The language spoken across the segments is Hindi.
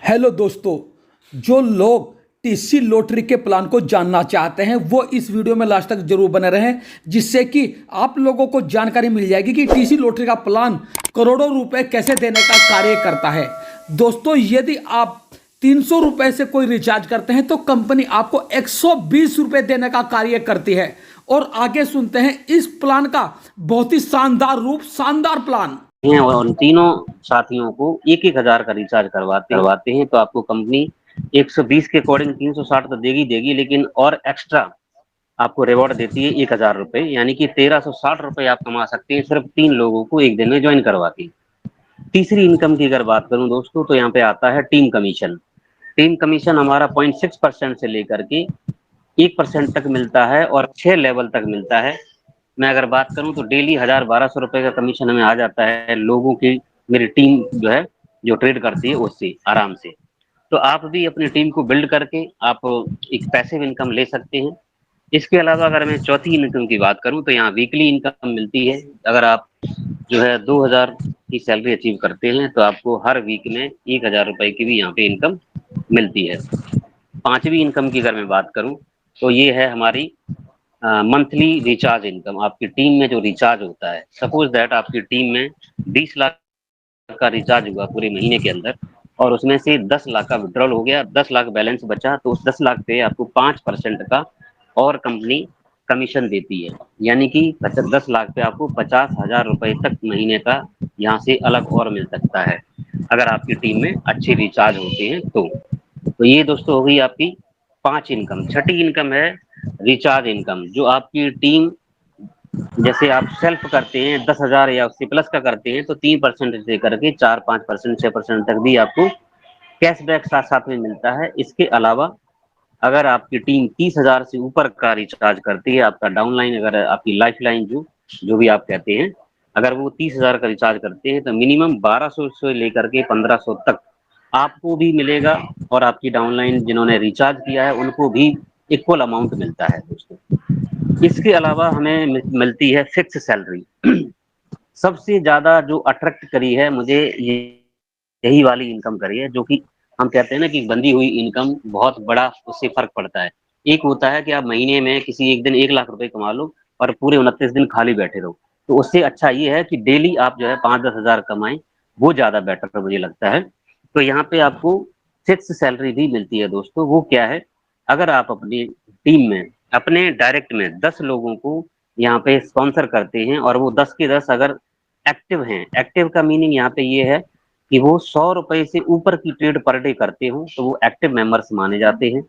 हेलो दोस्तों, जो लोग टीसी लॉटरी के प्लान को जानना चाहते हैं वो इस वीडियो में लास्ट तक जरूर बने रहें, जिससे कि आप लोगों को जानकारी मिल जाएगी कि टीसी लॉटरी का प्लान करोड़ों रुपए कैसे देने का कार्य करता है। दोस्तों, यदि आप 300 रुपए से कोई रिचार्ज करते हैं तो कंपनी आपको 120 रुपए देने का कार्य करती है। और आगे सुनते हैं इस प्लान का बहुत ही शानदार रूप, शानदार प्लान हैं और उन तीनों साथियों को 1-1 हजार का रिचार्ज करवाते हैं तो आपको कंपनी 120 के अकॉर्डिंग 360 तो देगी, लेकिन और एक्स्ट्रा आपको रिवॉर्ड देती है 1,000 रुपए, यानी कि 1,360 रुपए आप कमा सकते हैं सिर्फ 3 लोगों को एक दिन में ज्वाइन करवा के। तीसरी इनकम की अगर बात करूं दोस्तों, तो यहाँ पे आता है टीम कमीशन। टीम कमीशन हमारा 0.6% से लेकर के 1% तक मिलता है और 6 लेवल तक मिलता है। मैं अगर बात करूं तो डेली 1,000-1,200 रुपए का कमीशन हमें आ जाता है लोगों की, मेरी टीम जो है जो ट्रेड करती है उससे आराम से। तो आप भी अपनी टीम को बिल्ड करके आप एक पैसिव इनकम ले सकते हैं। इसके अलावा अगर मैं चौथी इनकम की बात करूं तो यहाँ वीकली इनकम मिलती है। अगर आप जो है 2,000 की सैलरी अचीव करते हैं तो आपको हर वीक में 1,000 रुपए की भी यहाँ पे इनकम मिलती है। पांचवी इनकम की अगर मैं बात करूं तो ये है हमारी मंथली रिचार्ज इनकम। आपकी टीम में जो रिचार्ज होता है, सपोज दैट आपकी टीम में 20 लाख का रिचार्ज हुआ पूरे महीने के अंदर और उसमें से 10 लाख का विड्रॉल हो गया, 10 लाख बैलेंस बचा, तो उस 10 लाख पे आपको 5% का और कंपनी कमीशन देती है, यानी कि 10 लाख पे आपको 50,000 रुपए तक महीने का यहाँ से अलग और मिल सकता है अगर आपकी टीम में अच्छे रिचार्ज होते हैं तो ये दोस्तों हो गई आपकी 5 इनकम। छठी इनकम है रिचार्ज इनकम। जो आपकी टीम, जैसे आप सेल्फ करते हैं 10,000 या उससे प्लस का करते हैं तो 3% से करके 4-5%, 6% तक भी आपको कैशबैक साथ साथ में मिलता है। इसके अलावा अगर आपकी टीम 30,000 से ऊपर का रिचार्ज करती है, आपका डाउनलाइन, अगर आपकी लाइफ लाइन जो जो भी आप कहते हैं, अगर वो 30,000 का रिचार्ज करते हैं तो मिनिमम 1200 से लेकर के 1500 तक आपको भी मिलेगा और आपकी डाउनलाइन जिन्होंने रिचार्ज किया है उनको भी इक्वल अमाउंट मिलता है दोस्तों। इसके अलावा हमें मिलती है फिक्स सैलरी। सबसे ज्यादा जो अट्रैक्ट करी है मुझे यही वाली इनकम करी है, जो कि हम कहते हैं ना कि बंधी हुई इनकम बहुत बड़ा उससे फर्क पड़ता है। एक होता है कि आप महीने में किसी एक दिन 1 लाख रुपए कमा लो और पूरे 29 दिन खाली बैठे रहो, तो उससे अच्छा ये है कि डेली आप जो है 5-10 हजार कमाएं, वो ज्यादा बेटर मुझे लगता है। तो यहाँ पे आपको फिक्स सैलरी भी मिलती है दोस्तों। वो क्या है, अगर आप अपनी टीम में अपने डायरेक्ट में 10 लोगों को यहाँ पे स्पॉन्सर करते हैं और वो 10 के 10 अगर एक्टिव हैं, एक्टिव का मीनिंग यहाँ पे ये है कि वो 100 रुपए से ऊपर की ट्रेड पर डे करते हो तो वो एक्टिव मेंबर्स माने जाते हैं।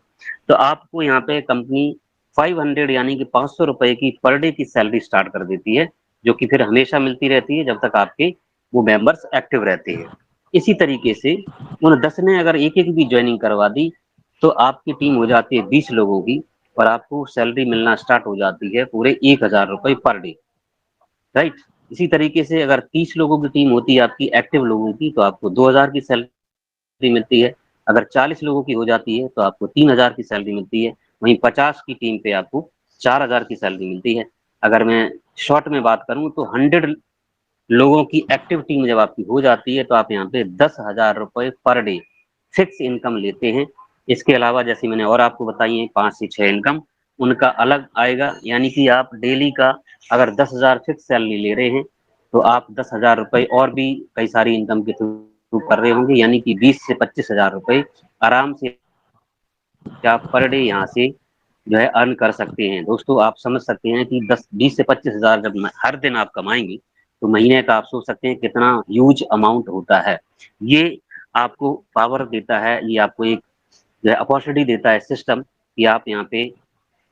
तो आपको यहाँ पे कंपनी 500 यानी कि 500 रुपए की पर डे की सैलरी स्टार्ट कर देती है, जो कि फिर हमेशा मिलती रहती है जब तक आपके वो मेंबर्स एक्टिव रहते हैं। इसी तरीके से उन 10 ने अगर एक एक भी ज्वाइनिंग करवा दी तो आपकी टीम हो जाती है 20 लोगों की और आपको सैलरी मिलना स्टार्ट हो जाती है पूरे 1,000 रुपए पर डे, राइट। इसी तरीके से अगर 30 लोगों की टीम होती है आपकी एक्टिव लोगों की तो आपको 2,000 की सैलरी मिलती है। अगर 40 लोगों की हो जाती है तो आपको 3,000 की सैलरी मिलती है। वहीं 50 की टीम पे आपको 4,000 की सैलरी मिलती है। अगर मैं शॉर्ट में बात करूं तो 100 लोगों की एक्टिव टीम जब आपकी हो जाती है तो आप यहाँ पे 10,000 रुपए पर डे फिक्स इनकम लेते हैं। इसके अलावा जैसे मैंने और आपको बताई है 5 से 6 इनकम, उनका अलग आएगा, यानी कि आप डेली का अगर 10,000 फिक्स सैलरी ले रहे हैं तो आप 10,000 रुपए और भी कई सारी इनकम के थ्रू कर रहे होंगे, यानी कि 20 से 25,000 रुपए आराम से आप पर डे यहाँ से जो है अर्न कर सकते हैं। दोस्तों, आप समझ सकते हैं कि 20 से 25,000 जब हर दिन आप कमाएंगे तो महीने का आप सोच सकते हैं कितना ह्यूज अमाउंट होता है। ये आपको पावर देता है, ये आपको एक जो है अपॉर्चुनिटी देता है सिस्टम, कि आप यहाँ पे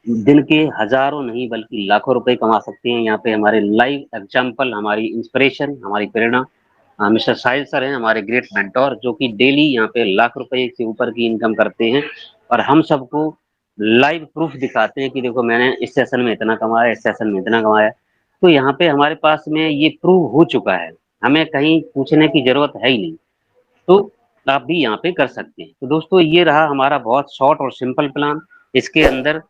दिन के हजारों नहीं बल्कि लाखों रुपए कमा सकते हैं। यहाँ पे हमारे लाइव एग्जाम्पल, हमारी इंस्पिरेशन, हमारी प्रेरणा मिस्टर साहिल सर हैं, हमारे ग्रेट मेंटोर, जो कि डेली यहाँ पे लाख रुपए से ऊपर की इनकम करते हैं और हम सबको लाइव प्रूफ दिखाते हैं कि देखो मैंने इस सेशन में इतना कमाया, इस सेशन में इतना कमाया। तो यहाँ पे हमारे पास में ये प्रूव हो चुका है, हमें कहीं पूछने की जरूरत है ही नहीं। तो आप भी यहाँ पे कर सकते हैं। तो दोस्तों, ये रहा हमारा बहुत शॉर्ट और सिंपल प्लान। इसके अंदर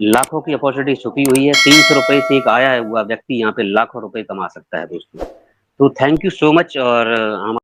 लाखों की अपॉर्चुनिटी छुपी हुई है। 300 रुपए से एक आया हुआ व्यक्ति यहाँ पे लाखों रुपए कमा सकता है दोस्तों। तो थैंक यू सो मच। और हम